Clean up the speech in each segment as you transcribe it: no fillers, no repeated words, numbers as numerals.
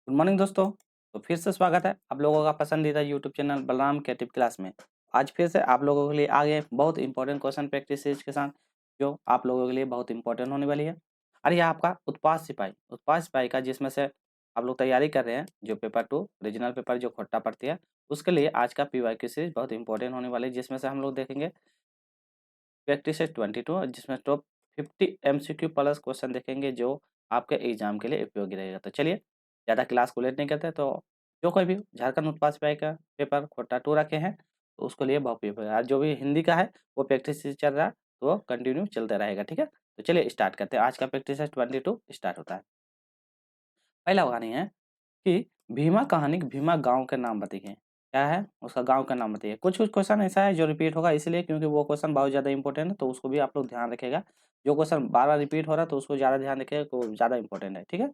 Good morning दोस्तों। तो फिर से स्वागत है आप लोगों का पसंदीदा YouTube channel Balram creative class में। आज फिर से आप लोगों के लिए आ गए बहुत इंपॉर्टेंट क्वेश्चन प्रैक्टिस सीरीज के साथ, जो आप लोगों के लिए बहुत इंपॉर्टेंट होने वाली है। और यह आपका उत्पाद सिपाही का, जिसमें से आप लोग तैयारी कर रहे हैं जो पेपर 2 रीजनल पेपर जो खोट्टा पड़ती है, उसके लिए आज का पीवाईक्यू सीरीज बहुत इंपॉर्टेंट होने वाली है, जिसमें से हम लोग देखेंगे प्रैक्टिस 22, जिसमें टॉप 50 एमसीक्यू प्लस क्वेश्चन देखेंगे जो आपके एग्जाम के लिए उपयोगी रहेगा। तो चलिए ज़्यादा क्लास को लेट नहीं करते, तो जो कोई भी झारखंड उत्पाद सिपाही का पेपर खोटा 2 रखे हैं तो उसके लिए बहुत पेपर है। आज जो भी हिंदी का है वो प्रैक्टिस चल रहा है, तो वो कंटिन्यू चलते रहेगा। ठीक है, तो चलिए स्टार्ट करते हैं। आज का प्रैक्टिस 22 स्टार्ट होता है। पहला कहानी है कि भीमा कहानी भीमा गाँव के नाम बताइए। क्या है उसका गाँव का नाम बताइए। कुछ-कुछ क्वेश्चन ऐसा है जो रिपीट होगा, इसलिए क्योंकि वो क्वेश्चन बहुत ज़्यादा इंपॉर्टेंट है, तो उसको भी आप लोग ध्यान रखिएगा। जो क्वेश्चन बार-बार रिपीट हो रहा है तो उसको ज़्यादा ध्यान रखिएगा, तो ज़्यादा इंपॉर्टेंट है। ठीक है?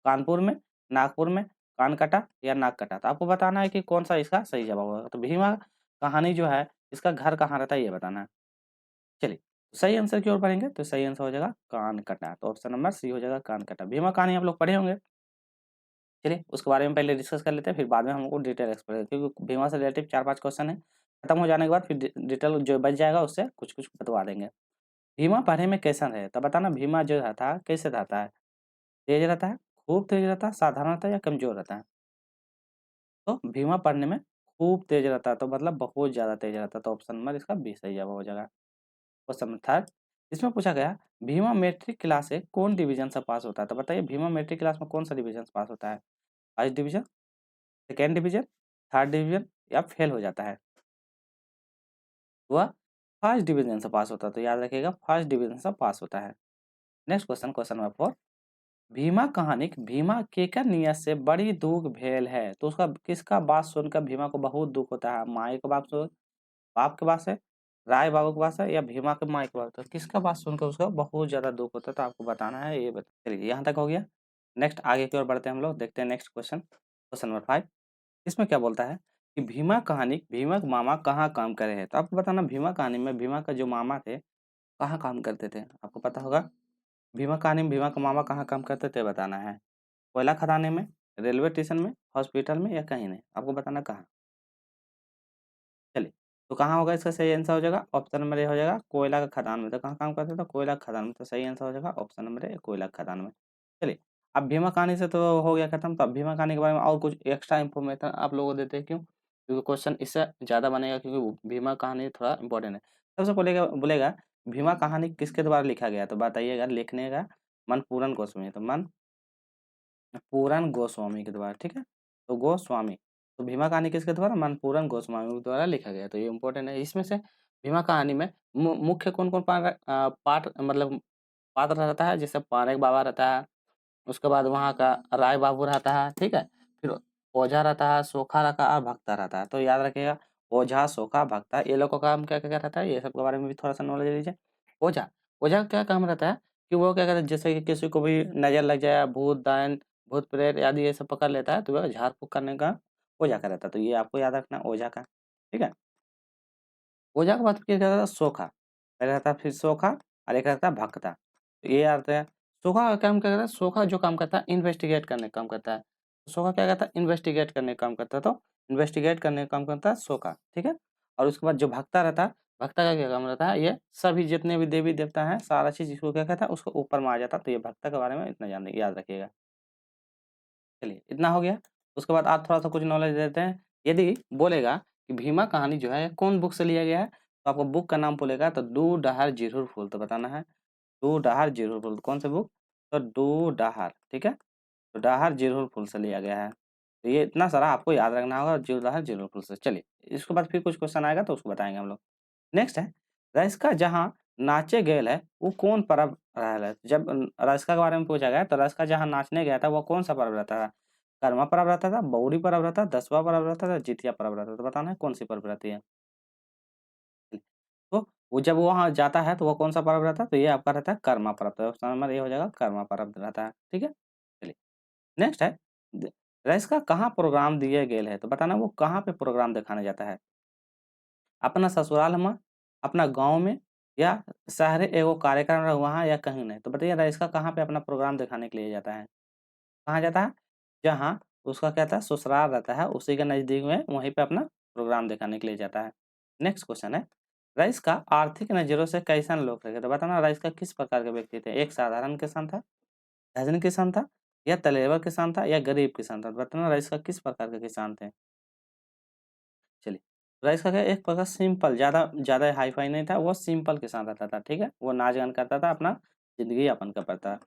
कानपुर में, नागपुर में कान कटा या नाक कटा, तो आपको बताना है कि कौन-सा इसका सही जवाब होगा। तो भीमा कहानी जो है इसका घर कहाँ रहता है ये बताना है। चलिए, सही आंसर की ओर बढ़ेंगे तो सही आंसर हो जाएगा कान कटा। तो ऑप्शन नंबर सी हो जाएगा कान कटा। भीमा कहानी आप लोग पढ़े होंगे। चलिए उसके बारे में पहले डिस्कस कर लेते हैं, फिर बाद में हमको डिटेल एक्सप्लेन, क्योंकि बीमा से रिलेटेड 4-5 क्वेश्चन है। खत्म हो जाने के बाद फिर डिटेल जो बच जाएगा उससे कुछ-कुछ बतवा देंगे। भीमा पढ़ने में कैसा है? तो बताना भीमा जो रहता है कैसे रहता है? तेज रहता है, खूब तेज रहता है, साधारण रहता है या कमज़ोर रहता है? तो भीमा पढ़ने में खूब तेज रहता है, तो मतलब बहुत ज़्यादा तेज रहता है, तो ऑप्शन नंबर इसका बी सही जवाब हो जाएगा। क्वेश्चन नंबर थर्ड, इसमें पूछा गया भीमा मैट्रिक क्लास से कौन डिवीज़न से पास होता है? तो बताइए भीमा मैट्रिक क्लास में कौन सा डिवीज़न से पास होता है? First division, second division, third division या फेल हो जाता है? वह फर्स्ट डिवीज़न से पास होता है, तो याद रखिएगा फर्स्ट डिवीज़न से पास होता है। नेक्स्ट क्वेश्चन, क्वेश्चन नंबर 4, भीमा कहानिक भीमा केकर नियत से बड़ी दुःख भेल है? तो उसका किसका बात सुनकर भीमा को बहुत दुःख होता है? माई के बाप के बात से, राय बाबू के बात से या भीमा के माई के बात से? किसका बात सुनकर उसको बहुत ज़्यादा दुःख होता है? तो आपको बताना है, ये चलिए यहाँ तक हो गया। नेक्स्ट आगे की ओर बढ़ते हैं हम लोग, देखते हैं नेक्स्ट क्वेश्चन, क्वेश्चन नंबर 5। इसमें क्या बोलता है कि भीमा कहानी भीमा के मामा कहाँ काम करे हैं? तो आपको बताना भीमा कहानी में भीमा का जो मामा थे कहाँ काम करते थे? आपको पता होगा। भीमा कहानी में भीमा का मामा कहाँ काम करते थे बताना है। कोयला खदान में, रेलवे स्टेशन में, हॉस्पिटल में या कहीं नहीं? आपको बताना कहाँ। चलिए, तो कहाँ होगा इसका सही आंसर हो जाएगा ऑप्शन नंबर ए हो जाएगा कोयला का खदान में। तो कहाँ काम करते थे? कोयला खदान में। तो सही आंसर हो जाएगा ऑप्शन नंबर ए कोयला खदान में। चलिए, अब भीमा कहानी से तो हो गया खत्म। तो अब भीमा कहानी के बारे में और कुछ एक्स्ट्रा इन्फॉर्मेशन आप लोगों को देते हैं। क्यों? क्योंकि क्वेश्चन इससे ज़्यादा बनेगा, क्योंकि भीमा कहानी थोड़ा इंपॉर्टेंट है। सबसे बोलेगा बोलेगा भीमा कहानी किसके द्वारा लिखा गया? तो बताइएगा लिखने का। मनपूरन गोस्वामी। तो मनपूरन गोस्वामी के द्वारा। ठीक है? तो गोस्वामी। तो भीमा कहानी किसके द्वारा? मनपूरन गोस्वामी के द्वारा लिखा गया। तो ये इम्पोर्टेंट है। इसमें से भीमा कहानी में मुख्य कौन-कौन पाठ मतलब पात्र रहता है? जैसे पारेख बाबा रहता है, उसके बाद वहाँ का राय बाबू रहता है, ठीक है? फिर ओझा रहता है, सोखा रहता है और भक्ता रहता है। तो याद रखिएगा ओझा, सोखा, भक्ता, ये लोग का काम क्या-क्या रहता है? ये सब के बारे में भी थोड़ा-सा नॉलेज लीजिए। ओझा, ओझा का क्या काम रहता है कि वो क्या कहते हैं, जैसे कि किसी को भी नज़र लग जाए, भूत-डायन, भूत-प्रेत आदि ये सब पकड़ लेता है, तो वह झाड़-फूँक करने का ओझा का रहता है। तो ये आपको याद रखना है ओझा का, ठीक है? ओझा के बाद फिर क्या रहता है? सोखा। पहले रहता है फिर सोखा और एक रहता है भक्ता। तो ये आता है। सोखा का काम क्या करता है? सोखा जो काम करता है इन्वेस्टिगेट करने का काम करता है। सोखा क्या करता है? इन्वेस्टिगेट करने का काम करता है। तो इन्वेस्टिगेट करने का काम करता है सोखा, ठीक है? और उसके बाद जो भक्ता रहता है, भक्ता का क्या काम रहता है? ये सभी जितने भी देवी-देवता हैं, सारा चीज़ इसको क्या कहता है? उसको ऊपर में आ जाता है। तो ये भक्ता के बारे में इतना जान याद रखिएगा। चलिए, इतना हो गया। उसके बाद आप थोड़ा-सा कुछ नॉलेज देते हैं। यदि बोलेगा कि भीमा कहानी जो है कौन बुक से लिया गया है? तो आपको बुक का नाम बोलेगा तो डू डहार जिरहुर फूल, तो बताना है डू डहार जिरहुर फूल। कौन सी बुक? तो डू डहार, ठीक है? तो डहार जिरहुर फूल से लिया गया है। तो ये इतना सारा आपको याद रखना होगा डू डहार जिरहुर फूल से। चलिए, इसके बाद फिर कुछ क्वेश्चन आएगा तो उसको बताएँगे हम लोग। नेक्स्ट है, रसिका जहाँ नाचे गयल है, वो कौन पर्व रहल है? जब रसिका के बारे में पूछा गया तो रसिका जहाँ नाचने गया था वो कौन-सा पर्व रहता था? करमा पर्व रहता था, बहुरी पर्व रहता था, दसवां पर्व रहता था, जितिया पर्व रहता था। तो बताना है कौन-सी पर्व रहती है? तो वो जब वो वहाँ जाता है तो वो कौन-सा पर्व रहता है? तो ये आपका रहता है करमा पर्व। तो ऑप्शन नंबर ए हो जाएगा करमा पर्व रहता है, ठीक है? चलिए, नेक्स्ट है, द रसिका कहाँ प्रोग्राम दिए गेल है? तो बताना वो कहाँ पे प्रोग्राम दिखाने जाता है? अपना ससुराल में, अपना गाँव में या शहरे एगो कार्यक्रम रहे वहाँ या कहीं नहीं? तो बताइए इसका कहाँ पे अपना प्रोग्राम दिखाने के लिए जाता है? कहाँ जाता है? जहाँ उसका क्या था, ससुराल रहता है, उसी के नज़दीक में वहीं पे अपना प्रोग्राम दिखाने के लिए जाता है। नेक्स्ट क्वेश्चन है, रईस का आर्थिक नज़रों से कैसन लोग थे? तो बताना रईस का किस प्रकार के व्यक्ति थे? एक साधारण किसान था, धनी किसान था, या तलेवर किसान था, या गरीब किसान था? तो बताना रईस का किस प्रकार के किसान थे? चलिए, रईस का क्या एक प्रकार सिंपल, ज़्यादा ज़्यादा हाई-फाई नहीं था, वो सिंपल किसान रहता था, ठीक है? वो नाच-गान करता था, अपना ज़िंदगी यापन करता था।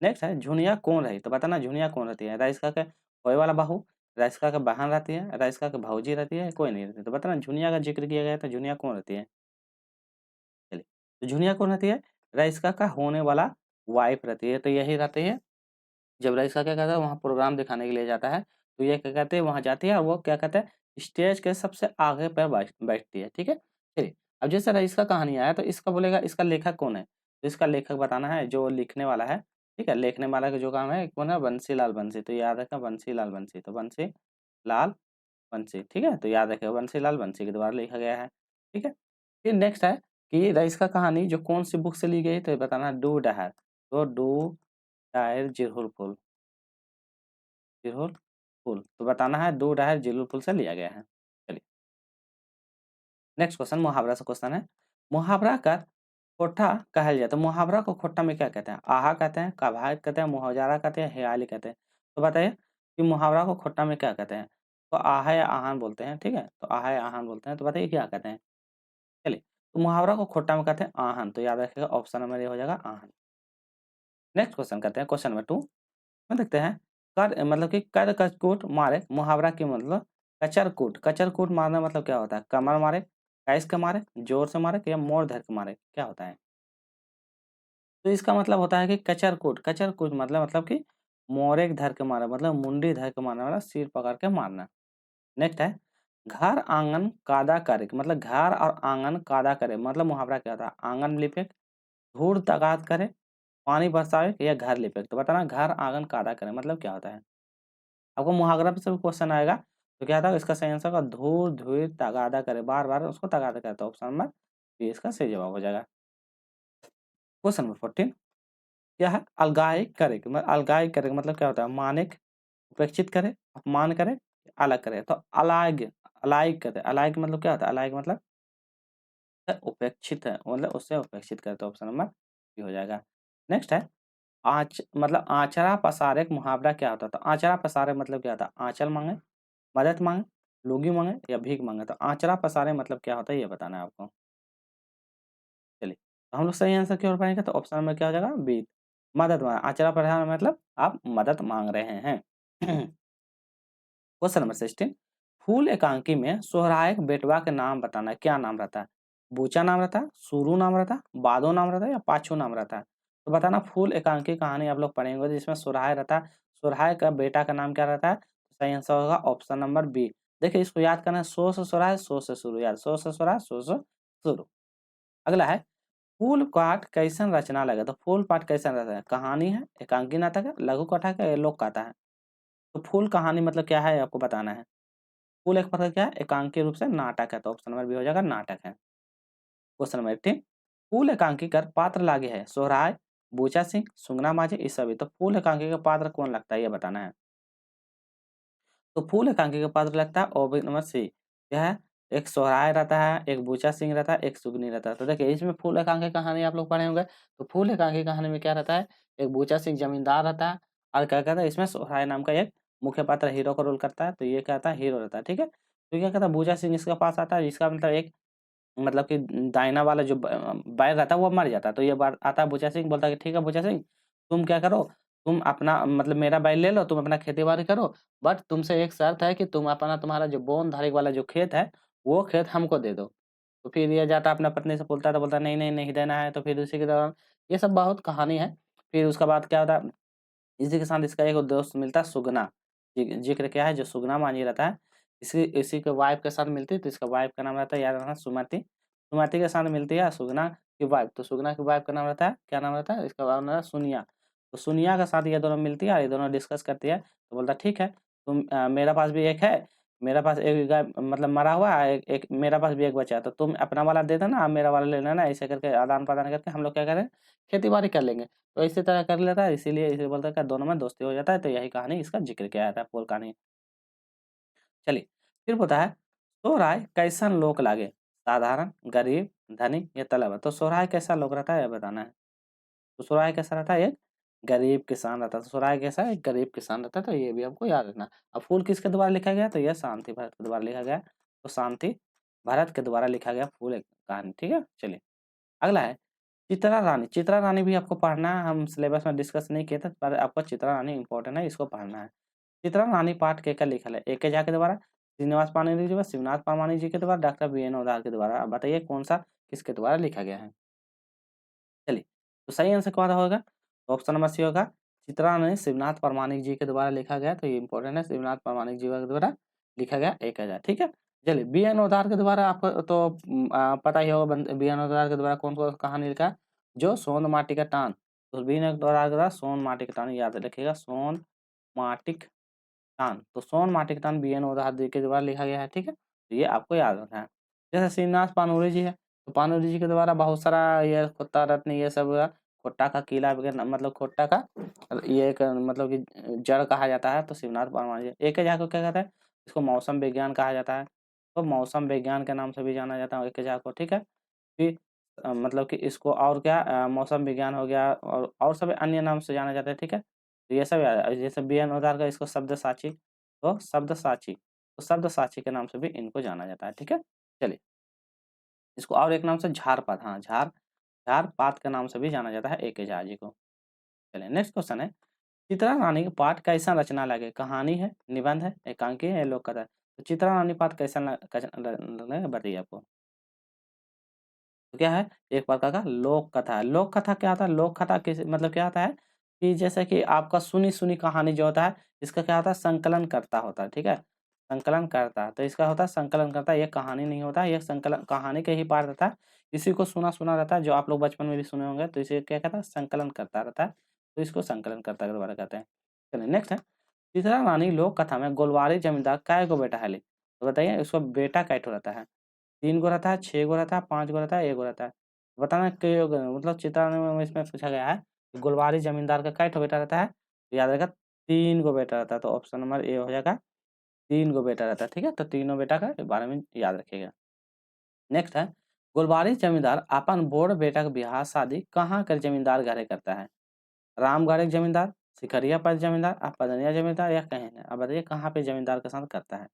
नेक्स्ट है, झुनिया कौन रही? तो बताना झुनिया कौन रहती है? रईस का क्या होए वाला बहू, रईस का बहन रहती है, रईस का भौजी रहती है, कोई नहीं रहती। तो बताना झुनिया का ज़िक्र किया गया है, तो झुनिया कौन रहती है? चलिए, तो झुनिया कौन रहती है? रईस का होने वाला वाइफ़ रहती है, तो यही रहती है। जब रईस क्या कहता है वहाँ प्रोग्राम दिखाने के लिए जाता है, तो ये क्या कहते हैं वहाँ जाती है और वो क्या कहते हैं स्टेज के सबसे आगे पे बैठती है, ठीक है? चलिए, अब जैसे रईस का कहानी आया तो इसका बोलेगा इसका लेखक कौन है? तो इसका लेखक बताना है, जो लिखने वाला है, ठीक है? लिखने वाला का जो काम है कौन है? बंसीलाल बंसी, तो याद रखना बंसीलाल बंसी, तो बंसीलाल बंसी, ठीक है? तो याद रखिएगा बंसीलाल बंसी के द्वारा लिखा गया है, ठीक है? फिर नेक्स्ट है कि रईस का कहानी जो कौन-सी बुक से ली गई तो ये बताना डू डायर, तो डू डायर जिरहुल फुल। जिरहुल फुल, तो बताना है दो डायर जिरहुल फुल से लिया गया है। चलिए, नेक्स्ट क्वेश्चन मुहावरा से क्वेश्चन है। मुहावरा का खोटा कहल जाए तो मुहावरा को खोटा में क्या कहते हैं? आहा कहते हैं, कवायद कहते हैं, मुहावरा कहते हैं, हेयाली कहते हैं। तो बताइए कि मुहावरा को खोटा में क्या कहते हैं? तो आहा या आहान बोलते हैं, ठीक है? तो आहा या आहान बोलते हैं, तो बताइए क्या कहते हैं? चलिए, तो मुहावरा को खोटा में कहते हैं आहन, तो याद रखिएगा ऑप्शन नंबर ए हो जाएगा आहन। नेक्स्ट क्वेश्चन करते हैं, क्वेश्चन नंबर 2 में देखते हैं, कर मतलब कि कर कूट मारे मुहावरा के मतलब कचर कूट मारना मतलब क्या होता है? कमर मारे, कस के मारे, जोर से मारे या मोड़ धर के मारे, क्या होता है? तो इसका मतलब होता है कि कचर कूट मतलब कि मोरे धर के मारा, मतलब मुंडी धर के मारना, मतलब सिर पकड़ के मारना। नेक्स्ट है, घर आंगन कादा करे, मतलब घर और आंगन कादा करे, मतलब मुहावरा क्या होता है? आंगन लिपे, धूड़ तगाद करे, पानी बरसावे या घर लिपे। तो बताना घर आंगन कादा करे मतलब क्या होता है? आपको मुहावरा पे से भी क्वेश्चन आएगा, तो क्या था इसका सही आंसर होगा धूर धुर तगादा करे, बार-बार उसको तगादा करे, तो ऑप्शन नंबर बी इसका सही जवाब हो जाएगा। क्वेश्चन नंबर 14 क्या है? अलगाय करे का मतलब क्या होता है? मानिक, उपेक्षित करे, अपमान करे, अलग करे। तो अलाइग कहते हैं, अलाइग मतलब क्या होता है? अलाइग मतलब उपेक्षित है, मतलब उससे उपेक्षित करे, तो ऑप्शन नंबर बी हो जाएगा। नेक्स्ट है, मतलब आँचरा पसारे का मुहावरा क्या होता है? तो आँचरा पसारे मतलब क्या होता है? आँचल माँगे, मदद माँगे, लुंगी माँगे या भीख माँगे। तो आँचरा पसारे मतलब क्या होता है ये बताना है आपको। चलिए, तो हम लोग सही आंसर की ओर बढ़ेंगे, तो ऑप्शन नंबर क्या हो जाएगा? बी, मदद माँगे। आँचरा पसारे मतलब आप मदद माँग रहे हैं। क्वेश्चन नंबर 16 फूल एकांकी में सोहराय बेटवा के नाम बताना है, क्या नाम रहता है? बूचा नाम रहता है, सुरु नाम रहता है, बादो नाम रहता है या पाछू नाम रहता है? तो बताना फूल एकांकी कहानी आप लोग पढ़ेंगे जिसमें सोहराय रहता है, सोहराय का बेटा का नाम क्या रहता है? तो सही आंसर होगा ऑप्शन नंबर बी। देखिए इसको याद करना है, सो से सोहराय, सो से शुरू, याद सो से सोहराय, सो से शुरू। अगला है, फूल पाठ कैसन रचना लगे? तो फूल पाठ कैसन रहता है? कहानी है, एकांकी नाटक है, लघु कथा है या लोक कथा है? तो फूल कहानी मतलब क्या है आपको बताना है। फूल एक प्रकार क्या है? एकांकी रूप से नाटक है, तो ऑप्शन नंबर बी हो जाएगा नाटक है। क्वेश्चन नंबर 18 फूल एकांकी कर पात्र लागे है सोहराय, बूचा सिंह, सुगना माझी इस सभी। तो फूल एकांकी का पात्र कौन लगता है ये बताना है। तो फूल एकांकी का पात्र लगता है ऑप्शन नंबर सी, क्या है? एक सोहराय रहता है, एक बूचा सिंह रहता है, एक सुगनी रहता है। तो देखिए इसमें फूल एकांकी कहानी आप लोग पढ़े होंगे, तो फूल एकांकी कहानी में क्या रहता है? एक बूचा सिंह जमींदार रहता है और क्या कहता है इसमें सोहराय नाम का एक मुख्य पात्र हीरो का रोल करता है, तो ये क्या आता है? हीरो रहता है, ठीक है? तो क्या कहता है बूचा सिंह इसके पास आता है, जिसका मतलब एक मतलब कि दाहिना वाला जो बैल रहता है वो मर जाता है, तो ये बात आता है बूचा सिंह बोलता है कि ठीक है बूचा सिंह, तुम क्या करो, तुम अपना मतलब मेरा बैल ले लो, तुम अपना खेती-बाड़ी करो, बट तुमसे एक शर्त है कि तुम अपना तुम्हारा जो बोन धारी वाला जो खेत है, वो खेत हमको दे दो। तो फिर ये जाता अपना पत्नी से बोलता है, तो बोलता है नहीं, नहीं, नहीं देना है, तो फिर उसी के दौरान ये सब बहुत कहानी है। फिर उसके बाद क्या होता है, इसी के साथ इसका एक दोस्त मिलता है सुगना, ज़िक्र क्या है जो सुगना मांझी रहता है, इसी इसी के वाइफ़ के साथ मिलती है, तो इसका वाइफ़ का नाम रहता है याद रखना सुमति। सुमति के साथ मिलती है सुगना की वाइफ़, तो सुगना की वाइफ़ का नाम रहता है, क्या नाम रहता है? इसका नाम है सुनिया। तो सुनिया के साथ ये दोनों मिलती है और ये दोनों डिस्कस करती है, तो बोलता है ठीक है, मेरा पास भी एक है, मेरा पास एक गाय मतलब मरा हुआ है, एक एक मेरा पास भी एक बचा है, तो तुम अपना वाला दे देना, मेरा वाला ले लेना, ऐसे करके आदान-प्रदान करके हम लोग क्या करें, खेती-बाड़ी कर लेंगे। तो इसी तरह कर लेता है, इसीलिए इसे बोलता है कि दोनों में दोस्ती हो जाता है, तो यही कहानी इसका ज़िक्र किया जाता है, फूल कहानी। चलिए, फिर बोलता है सोहराय कैसन लोक लागे, साधारण, गरीब, धनी या तलब। तो सोहराय कैसा लोक रहता है, यह बताना है। तो सोहराय कैसा रहता है, एक गरीब किसान रहता है। तो सोहराय कैसा है, एक गरीब किसान रहता है। तो ये भी हमको याद रखना। अब फूल किसके द्वारा लिखा गया, तो यह शांति भरत के द्वारा लिखा गया। तो शांति भरत के द्वारा लिखा गया फूल एक कहानी, ठीक है। चलिए, अगला है चित्रा रानी। चित्रा रानी भी आपको पढ़ना है, हम सिलेबस में डिस्कस नहीं किए थे, पर आपको चित्रा रानी इंपॉर्टेंट है, इसको पढ़ना है। चित्रा रानी पाठ के लिखल है, एक झा के द्वारा, श्रीनिवास पाणिनि जी, शिवनाथ पामानी जी के द्वारा, डॉक्टर बी एन ओदार के द्वारा। अब बताइए कौन सा किसके द्वारा लिखा गया है। चलिए, तो सही आंसर कौन होगा, तो ऑप्शन नंबर सी होगा। चित्रा रानी शिवनाथ परमाणिक जी के द्वारा लिखा गया, तो ये इंपॉर्टेंट है, शिवनाथ परमाणिक जी के द्वारा लिखा गया 1000, ठीक है। चलिए, बी एन ओदार के द्वारा आपको तो पता ही होगा, बी एन ओदार के द्वारा कौन कौन कहानी लिखा, जो सोन माटी का टान। तो बी एन ओदार के द्वारा सोन माटी का टान, याद रखिएगा, सोन माटिक टान। तो सोन माटिक टान बी एन ओदार के द्वारा लिखा गया है, ठीक है। तो ये आपको याद रखना है। जैसे श्रीनिवास पानूरी जी है, तो पानूरी जी के द्वारा बहुत सारा ये खोट्टा रत्न ये सब खोट्टा का किला वगैरह, मतलब खोट्टा का ये एक मतलब कि जड़ कहा जाता है। तो शिवनाथ परमार जी एक झा को क्या कहता है, इसको मौसम विज्ञान कहा जाता है। तो मौसम विज्ञान के नाम से भी जाना जाता है एक झा को, ठीक है। फिर मतलब कि इसको और क्या मौसम विज्ञान हो गया, और सभी अन्य नाम से जाना जाता है, ठीक है। तो ये सब याद है। जैसे बी एन ओदार का इसको शब्द साची, तो शब्द साची, तो शब्द साची के नाम से भी इनको जाना जाता है, ठीक है। चलिए, इसको और एक नाम से झारपात, हाँ झारपात के नाम से भी जाना जाता है एक झा जी को। चलिए, नेक्स्ट क्वेश्चन है, चित्रा रानी का पाठ कैसा रचना लगे, कहानी है, निबंध है, एकांकी है, लोक कथा है। तो चित्रा रानी पाठ कैसा लगे बताइए आपको। तो क्या है, एक प्रकार का लोक कथा है। लोक कथा क्या होता है, लोक कथा किस मतलब क्या होता है कि जैसे कि आपका सुनी सुनी कहानी जो होता है, इसका क्या होता है, संकलन करता होता है, ठीक है। संकलन करता है, तो इसका होता है संकलन करता है, ये कहानी नहीं होता है, ये संकलन कहानी के ही पार्ट रहता है। इसी को सुना सुना रहता है, जो आप लोग बचपन में भी सुने होंगे। तो इसे क्या कहता है, संकलन करता रहता है। तो इसको संकलन करता के द्वारा कहते हैं। चलिए, नेक्स्ट है, तीसरा रानी लोक कथा में गोलवारी जमींदार काय गो बेटा है, तो बताइए उसको बेटा कै ठो रहता है। 3 गो रहता है, 6 गो रहता है, 5 गो रहता है, 1 गो रहता है। बताना क मतलब चित्रा में इसमें पूछा गया है कि गोलवारी ज़मींदार का कै ठो बेटा रहता है? तो याद रखिएगा 3 गो बेटा रहता है, तो ऑप्शन नंबर ए हो जाएगा, 3 गो बेटा रहता है, ठीक है? तो तीनों बेटा के बारे में याद रखिएगा। नेक्स्ट है, गोलवारी ज़मींदार अपन बड़ बेटा के बियाह शादी कहाँ कर ज़मींदार घरे करता है? रामगढ़ के ज़मींदार, सिकरिया पर ज़मींदार, पदनिया ज़मींदार या कहीं नहीं? अब बताइए कहाँ पे ज़मींदार के साथ करता है?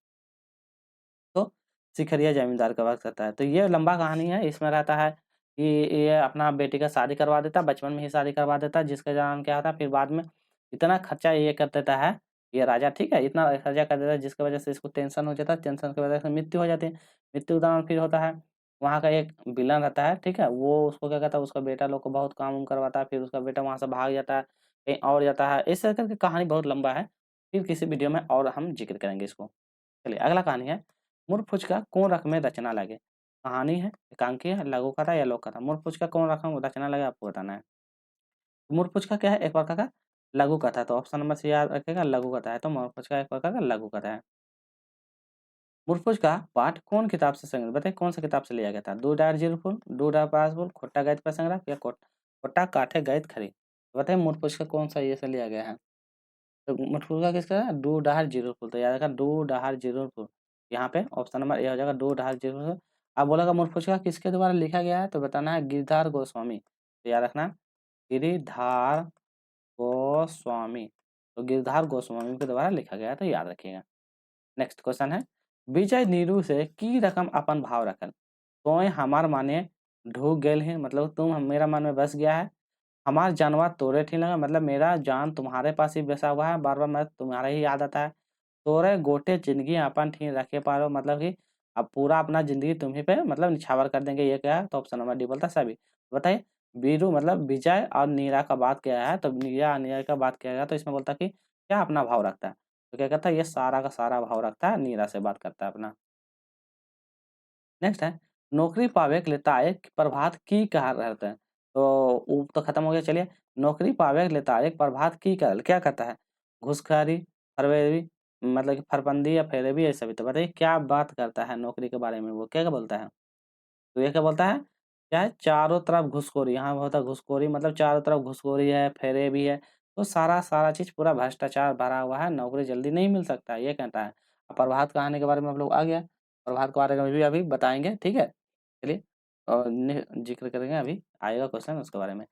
तो सिखरिया ज़मींदार का वक़्त रहता है। तो ये लंबा कहानी है, इसमें रहता है कि ये अपना बेटी का शादी करवा देता है, बचपन में ही शादी करवा देता है, जिसका नाम क्या होता है, फिर बाद में इतना खर्चा ये कर देता है, ये राजा, ठीक है? इतना खर्चा कर देता है जिसकी वज़ह से इसको टेंशन हो जाता है, टेंशन की वज़ह से मृत्यु हो जाती है। मृत्यु दौरान फिर होता है, वहाँ का एक विलन रहता है, ठीक है? वो उसको क्या कहता है, उसका बेटा लोग को बहुत काम-वाम करवाता है, फिर उसका बेटा वहाँ से भाग जाता है, कहीं और जाता है। इस तरह करके कहानी बहुत लंबा है, फिर किसी वीडियो में और हम ज़िक्र करेंगे इसको। चलिए, अगला कहानी है, मुरफुच का कोन रख में रचना लगे। कहानी है, एकांकी है, लघु कथा या लोक कथा। मुरफुच का कोन रख में रचना लगे आपको बताना है। मुरफुच का क्या है, एक प्रकार का लघु कथा। तो ऑप्शन नंबर सी याद रखिएगा, लघु कथा है। तो मुरफुच का एक प्रकार का लघु कथा है। मुरफुच का पाठ कौन किताब से संग्रहित, बताइए कौन सा किताब से लिया गया था? दूध डार जीरो फूल, दूध डार पास फूल, खोट्टा गैत पर संग्रह या खोट्टा काठे गैत खरी। बताइए मुरफुच का कौन सा ये से लिया गया है? तो मटकुरा किसका है? डू डहार जीरो फुल। तो याद रखा, डू डहार जीरो फुल। यहाँ पे ऑप्शन नंबर ए हो जाएगा, डू डहार जीरो फुल। अब बोलेगा मुरफुचका किसके द्वारा लिखा गया है, तो बताना है गिरधार गोस्वामी। तो याद रखना, गिरिधार गोस्वामी। तो गिरधार गोस्वामी के द्वारा लिखा गया है, तो याद रखिएगा। नेक्स्ट क्वेश्चन है, विजय नीरू से की रकम अपन भाव रखल, तोय हमार माने ढूक गेल है, मतलब तुम मेरा मन में बस गया है। हमार जानवा तोरे ठीक लगा, मतलब मेरा जान तुम्हारे पास ही बसा हुआ है, बार-बार मैं तुम्हारा ही याद आता है। तोरे गोटे ज़िंदगी अपन ठीक रखे पारो, मतलब कि अब पूरा अपना ज़िंदगी तुम ही पे मतलब निछावर कर देंगे, ये क्या है? तो ऑप्शन नंबर डी बोलता है सभी। बताइए, वीरू मतलब विजय और नीरा का बात क्या है? तो नीरा और नीरा का बात किया गया, तो इसमें बोलता है कि क्या अपना भाव रखता है? तो क्या कहता है, ये सारा का सारा भाव रखता है, नीरा से बात करता है अपना। नेक्स्ट है, नौकरी पावे के लिए तारीख प्रभात की कहा रहते हैं। तो ऊ तो खत्म हो गया। चलिए, नौकरी पावे के लिए तारीख प्रभात की करल क्या करता है? घूसखोरी, फरेबी, मतलब कि फरबंदी या फेरेबी, ये सभी। तो बताइए क्या बात करता है नौकरी के बारे में, वो क्या क्या बोलता है? तो ये क्या बोलता है, क्या है, चारों तरफ घुसखोरी, यहाँ होता है घुसखोरी, मतलब चारों तरफ घुसखोरी है, फेरेबी है। तो सारा सारा चीज पूरा भ्रष्टाचार भरा हुआ है, नौकरी जल्दी नहीं मिल सकता है, ये कहता है। प्रभात कहानी के बारे में आप लोग आ गया, प्रभात के बारे में भी अभी बताएंगे, ठीक है। चलिए और जिक्र करेंगे, अभी आएगा क्वेश्चन उसके बारे में।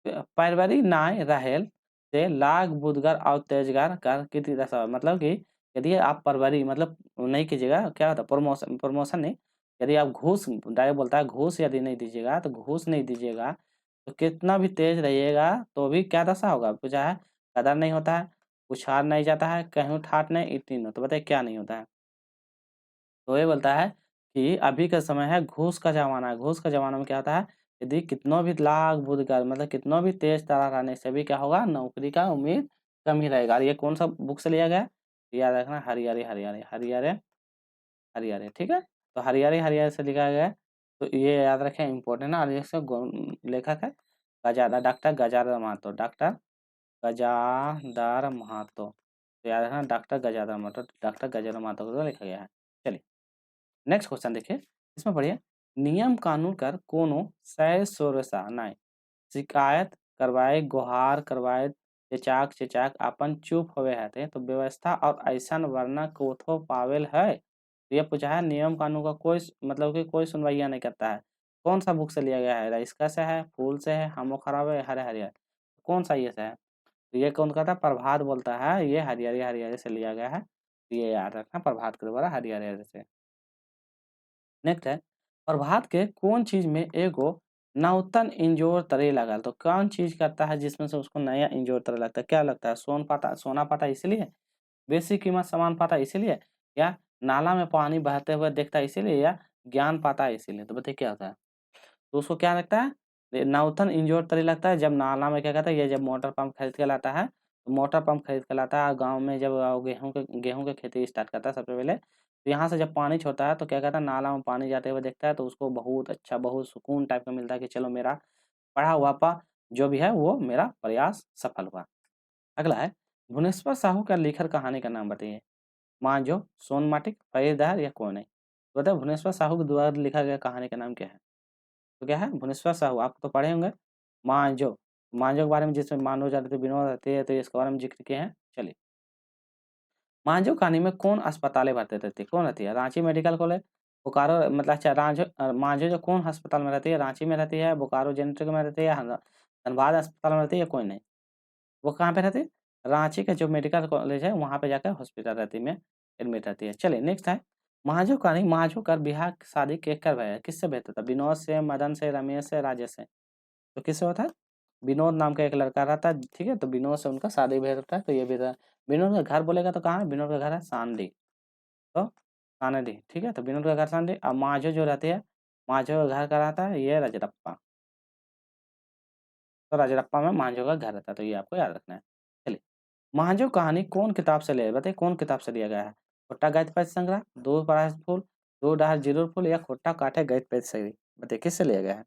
परवरी नाय रहेल से लाख बुधगर और तेजगार कर कितनी दशा, मतलब कि यदि आप परवरी मतलब नहीं कीजिएगा, क्या होता है प्रमोशन, प्रमोशन नहीं, यदि आप घूस डायरेक्ट बोलता है घूस यदि नहीं दीजिएगा, तो घूस नहीं दीजिएगा तो कितना भी तेज रहिएगा तो भी क्या दशा होगा, पूछा है। कदर नहीं होता है, उछाल नहीं जाता है, कहीं ठाट नहीं, इतनी तो बताइए क्या नहीं होता है। तो ये बोलता है कि अभी का समय है, घूस का ज़माना है। घूस का ज़माना में क्या होता है, यदि कितनों भी लाख बुध कर मतलब कितनों भी तेज तर्रार रहने से भी क्या होगा, नौकरी का उम्मीद कम ही रहेगा। और ये कौन सा बुक से लिया गया है, याद रखना, हरियारे हरियारे हरियारे हरियारे, ठीक है। तो हरियारे हरियारे से लिखा गया है, तो ये याद रखें, इम्पोर्टेंट है। और इसका लेखक है गजादा, डॉक्टर गजाधर महतो, डॉक्टर गजाधर महतो। तो याद रखना डॉक्टर गजाधर महतो, डॉक्टर गजाधर महतो को लिखा गया है। चलिए नेक्स्ट क्वेश्चन देखिए, इसमें पढ़िए, नियम कानून कर कोनो सह सोरसा नाय शिकायत करवाए, गुहार करवाए, चेचाक चेचाक अपन चुप होवे हते, तो व्यवस्था और ऐसन वरना कोथो पावेल है। तो ये पूछा है, नियम कानून का कोई मतलब कि कोई सुनवाइया नहीं करता है। कौन सा बुक से लिया गया है, इसका से है, फूल से है, हमो खराब है, हरे हरियर, कौन सा ये से है। तो ये कौन कहता है, प्रभात बोलता है, ये हरियारी हरियारी से लिया गया है। तो ये याद रखना, प्रभात के द्वारा हरियारी हरियारी से। नेक्स्ट है, प्रभात के कौन चीज में एगो नवतन इंजोर तरे लगल, तो कौन चीज करता है जिसमें से उसको नया इंजोर तरे लगता है, क्या लगता है, सोन पाता, सोना पाता इसलिए, बेसी कीमत सामान पाता इसीलिए, या नाला में पानी बहते हुए देखता है इसीलिए, या ज्ञान पाता है इसीलिए। तो बताइए क्या होता है। तो उसको क्या लगता है, नाउथन इंजोर तरी लगता है जब नाला में क्या कहता है, ये जब मोटर पंप खरीद के लाता है, तो मोटर पंप खरीद के लाता है गाँव में, जब गेहूँ के खेती स्टार्ट करता है सबसे पहले, तो यहाँ से जब पानी छोड़ता है तो क्या कहता है, नाला में पानी जाते हुए देखता है, तो उसको बहुत अच्छा, बहुत सुकून टाइप का मिलता है कि चलो मेरा पढ़ा हुआ जो भी है वो मेरा प्रयास सफल हुआ। अगला है, भुवनेश्वर साहू का लिखल कहानी का नाम बताइए। मांझो, सोनमाटिक, फरीदार या कौन है। तो बताओ भुवनेश्वर साहू के द्वारा लिखा गया कहानी का नाम क्या है। तो क्या है, भुवनेश्वर साहू, आप तो पढ़े होंगे। मांझो, मांझो के बारे में जिसमें मानव जाति विनोद रहते हैं, तो इसके बारे में जिक्र किए हैं। चलिए, मांझो कहानी में कौन अस्पतालें भर्ती रहती है, कौन रहती है, रांची मेडिकल कॉलेज, बोकारो मतलब अच्छा मांझो जो कौन अस्पताल में रहती है, रांची में रहती है, बोकारो जेनेटिक में रहती है, धनबाद अस्पताल में रहती है, कोई नहीं। वो कहाँ पे रहती है, रांची का जो मेडिकल कॉलेज है वहाँ पे जाकर हॉस्पिटल रहती में एडमिट रहती है। चलिए नेक्स्ट है, मांझो कहानी, मांझो कर बिहार शादी केकर भैया किससे बेहतर था, विनोद से, मदन से, रमेश से, राजेश से। तो किससे होता है, विनोद नाम का एक लड़का रहता है, ठीक है, तो विनोद से उनका शादी भी होता है, तो ये भी था। विनोद का घर बोलेगा तो कहाँ है, विनोद का घर है सांडी, तो सानडी, ठीक है, तो विनोद का घर सांडी। और मांझो जो रहती है, मांझो का घर का रहता है ये रजरप्पा, तो रजरप्पा में मांझो का घर रहता है, तो ये आपको याद रखना है। चलिए, मांझो कहानी कौन किताब से लिया, बताइए कौन किताब से लिया गया है, खोट्टा गद्य पद्य संग्रह, दो परास फूल, दो डहर जिरुर फूल, या खोट्टा काठे गद्य पद्य संग्रह, बताइए किससे लिया गया है।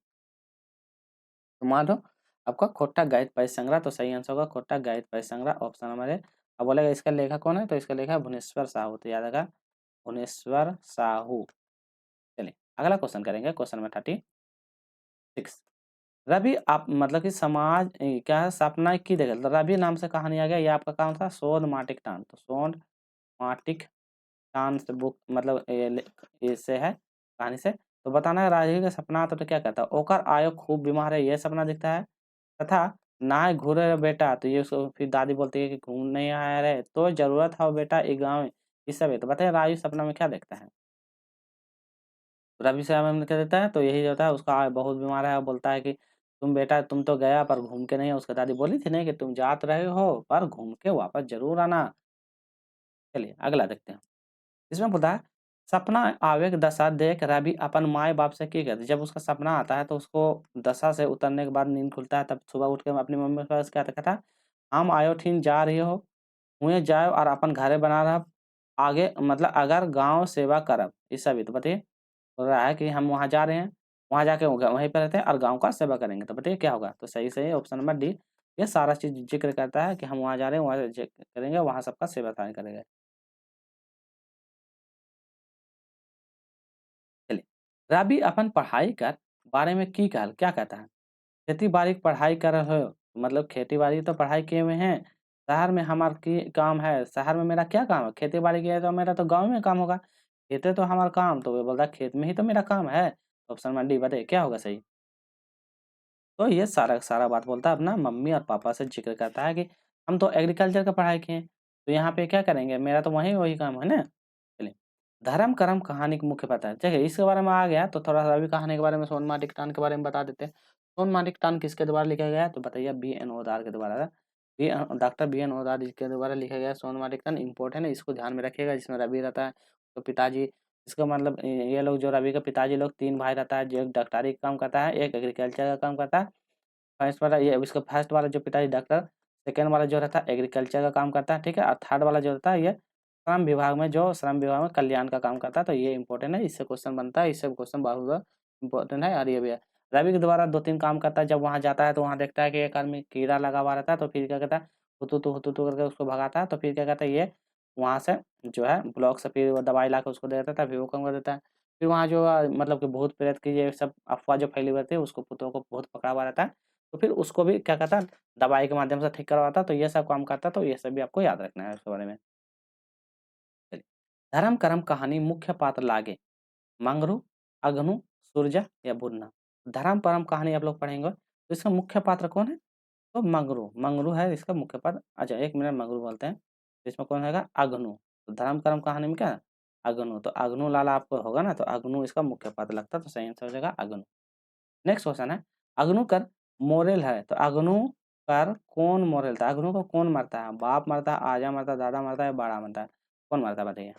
तो मान लो आपका खोट्टा गद्य पद्य संग्रह, तो सही आंसर होगा खोट्टा गद्य पद्य संग्रह, ऑप्शन नंबर है। अब बोलेगा इसका लेखक कौन है, तो इसका लेखक भुवनेश्वर साहू, तो याद रखा भुवनेश्वर साहू। चलिए अगला क्वेश्चन करेंगे, क्वेश्चन नंबर 36। रवि आप मतलब कि समाज क्या है, सपना की देखा, तो रवि नाम से कहानी आ गया, ये आपका काम था शोध माटिक टान, तो शोध माटिक टान से बुक मतलब इससे है कहानी से। तो बताना है राजीव का सपना आता तो क्या कहता है, ओकर आयो खूब बीमार है, ये सपना दिखता है, तथा ना घूरे रे बेटा, तो ये उसको फिर दादी बोलती है कि घूम नहीं आया रे, तो जरूरत है बेटा एक गाँव में, इस सब है। तो बताइए राजू सपना में क्या देखता है, रवि शर्मा में क्या देता है, तो यही होता है उसका बहुत बीमार है, और बोलता है कि तुम बेटा तुम तो गया पर घूम के नहीं, उसका दादी बोली थी नहीं कि तुम जात रहे हो पर घूम के वापस जरूर आना। चलिए अगला देखते हैं, इसमें बोलता है सपना आवेग दशा देख रवि अपन माए बाप से की कहते, जब उसका सपना आता है तो उसको दशा से उतरने के बाद नींद खुलता है, तब सुबह उठ के अपनी मम्मी के पास क्या कहता, हम आयो ठीन जा रही हो, हुए जाओ और अपन घरे बना रहा, आगे मतलब अगर गांव सेवा करब, इस सभी तो बताइए, बोल रहा है कि हम वहाँ जा रहे हैं, वहाँ जाके वहीं पे रहते हैं और गाँव का सेवा करेंगे, तो बताइए क्या होगा। तो सही ऑप्शन नंबर डी, ये सारा चीज़ ज़िक्र करता है कि हम वहाँ जा रहे हैं, वहाँ करेंगे, वहाँ सबका सेवादान करेंगे। चलिए, रवि अपन पढ़ाई कर बारे में की कहल क्या कहता है, खेती बाड़ी की पढ़ाई कर रहे हो, मतलब खेती बाड़ी तो पढ़ाई किए हुए हैं, शहर में हमारा की काम है, शहर में मेरा क्या काम है? खेती-बाड़ी किया है तो मेरा तो गाँव में काम होगा। खेते तो हमारा काम, तो वो बोल रहा है खेत में ही तो मेरा काम है। ऑप्शन नंबर डी बताइए क्या होगा सही? तो ये सारा का सारा बात बोलता है अपना मम्मी और पापा से ज़िक्र करता है कि हम तो एग्रीकल्चर का पढ़ाई किए हैं, तो यहाँ पे क्या करेंगे? मेरा तो वही काम है ना। चलिए, धर्म कर्म कहानी के मुख्य पात्र देखिए इसके बारे में आ गया तो थोड़ा-सा अभी कहानी के बारे में सोनमार्ग टान के बारे में बता देते हैं। सोनमार्ग टान किसके द्वारा लिखा गया है? तो बताइए बी.एन. ओदार के द्वारा। Doctor BN. ओदार जी के द्वारा लिखा गया है सोनमार्ग टान इम्पोर्टेंट है, इसको ध्यान में रखिएगा जिसमें रवि रहता है, तो पिताजी इसका मतलब ये लोग जो रवि के पिताजी लोग 3 भाई रहता है, जो एक डॉक्टरी का काम करता है, एक एग्रीकल्चर का काम करता है। फर्स्ट वाला ये इसका फर्स्ट वाला जो पिताजी डॉक्टर, सेकंड वाला जो रहता है एग्रीकल्चर का काम करता है, ठीक है? और थर्ड वाला जो रहता है ये श्रम विभाग में कल्याण का काम करता है, तो ये इम्पोर्टेंट है, इससे क्वेश्चन बनता है, इससे क्वेश्चन बहुत इम्पोर्टेंट है और ये भी है। रवि के द्वारा 2-3 काम करता है, जब वहाँ जाता है तो वहाँ देखता है कि एक आदमी कीड़ा लगा हुआ रहता है, तो फिर क्या कहता है, हुतुतु करके उसको भगाता है, तो फिर क्या कहता है ये वहाँ से जो है ब्लॉक से फिर वो दवाई लाके उसको दे देता है, फिर वो काम कर देता है। फिर वहाँ जो मतलब कि भूत-प्रेत की ये सब अफ़वाह जो फैली हुई रहती है, उसको भूतों को भूत पकड़ा हुआ रहता है। तो फिर उसको भी क्या कहता है, दवाई के माध्यम से ठीक करवाता, तो ये सब काम करता, तो ये सब भी आपको याद रखना है इसके बारे में। चलिए, धर्म कर्म कहानी मुख्य पात्र लागे, मंगरू, अगनू, सूरजा या बुन्ना। धर्म परम कहानी आप लोग पढ़ेंगे, तो इसका मुख्य पात्र कौन है? तो मंगरू, मंगरू है इसका मुख्य पात्र। अच्छा 1 मिनट मंगरू बोलते हैं, तो इसमें कौन रहेगा? अगनू। तो धर्म कर्म कहानी में क्या है? अगनू, तो अगनू लाला आपको होगा ना, तो अगनू इसका मुख्य पात्र लगता है, तो सही आंसर हो जाएगा अगनू। नेक्स्ट क्वेश्चन है, अग्नुकर मोरेल है, तो अग्नुकर कौन मोरेल था? अग्नु को कौन मारता है? बाप मारता है, आजा मारता है, दादा मारता है, बड़ा मारता है? कौन मारता है बताइए?